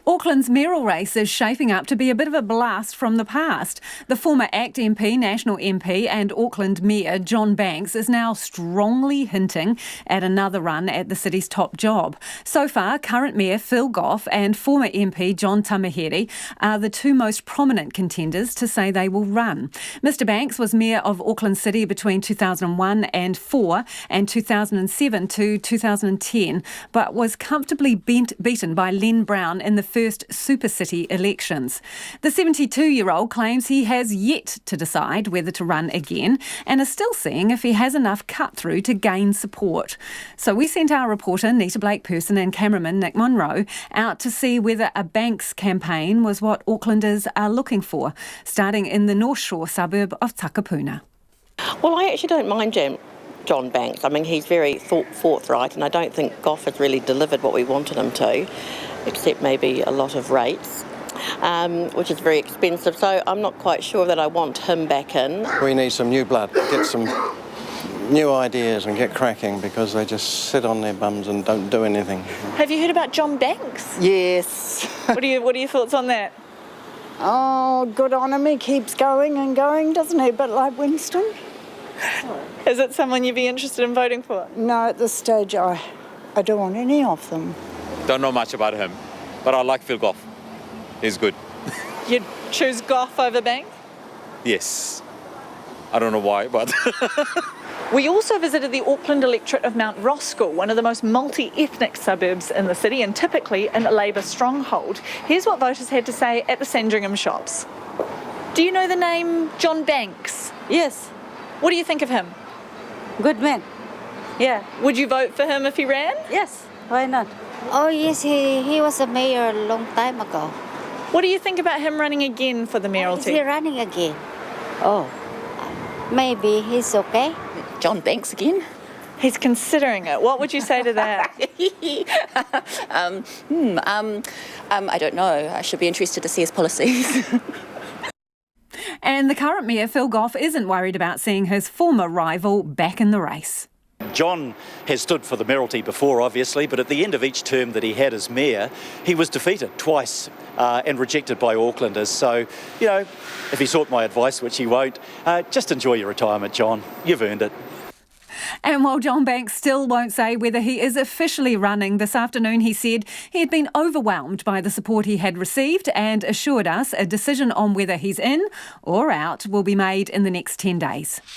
Auckland's mayoral race is shaping up to be a bit of a blast from the past. The former ACT MP, National MP and Auckland Mayor John Banks is now strongly hinting at another run at the city's top job. So far, current Mayor Phil Goff and former MP John Tamihere are the two most prominent contenders to say they will run. Mr Banks was Mayor of Auckland City between 2001 and 4 and 2007 to 2010, but was comfortably beaten by Len Brown in the first Super City elections. The 72-year-old claims he has yet to decide whether to run again and is still seeing if he has enough cut-through to gain support. So we sent our reporter Nita Blake-Person and cameraman Nick Monroe out to see whether a Banks campaign was what Aucklanders are looking for, starting in the North Shore suburb of Takapuna. Well, I actually don't mind John Banks. I mean, he's very forthright, and I don't think Goff has really delivered what we wanted him to, except maybe a lot of rates, which is very expensive. So I'm not quite sure that I want him back in. We need some new blood, get some new ideas and get cracking, because they just sit on their bums and don't do anything. Have you heard about John Banks? Yes. What are your thoughts on that? Oh, good on him. He keeps going and going, doesn't he? A bit like Winston. Is it someone you'd be interested in voting for? No, at this stage I don't want any of them. Don't know much about him, but I like Phil Goff. He's good. You'd choose Goff over Banks? Yes. I don't know why, but... We also visited the Auckland electorate of Mount Roskill, one of the most multi-ethnic suburbs in the city and typically a Labour stronghold. Here's what voters had to say at the Sandringham shops. Do you know the name John Banks? Yes. What do you think of him? Good man. Yeah. Would you vote for him if he ran? Yes. Why not? Oh yes, he was a mayor a long time ago. What do you think about him running again for the mayoralty? Is he running again? Oh. Maybe he's okay. John Banks again? He's considering it. What would you say to that? I don't know. I should be interested to see his policies. And the current Mayor, Phil Goff, isn't worried about seeing his former rival back in the race. John has stood for the mayoralty before, obviously, but at the end of each term that he had as mayor, he was defeated twice and rejected by Aucklanders. So, you know, if he sought my advice, which he won't, just enjoy your retirement, John. You've earned it. And while John Banks still won't say whether he is officially running, this afternoon he said he had been overwhelmed by the support he had received and assured us a decision on whether he's in or out will be made in the next 10 days.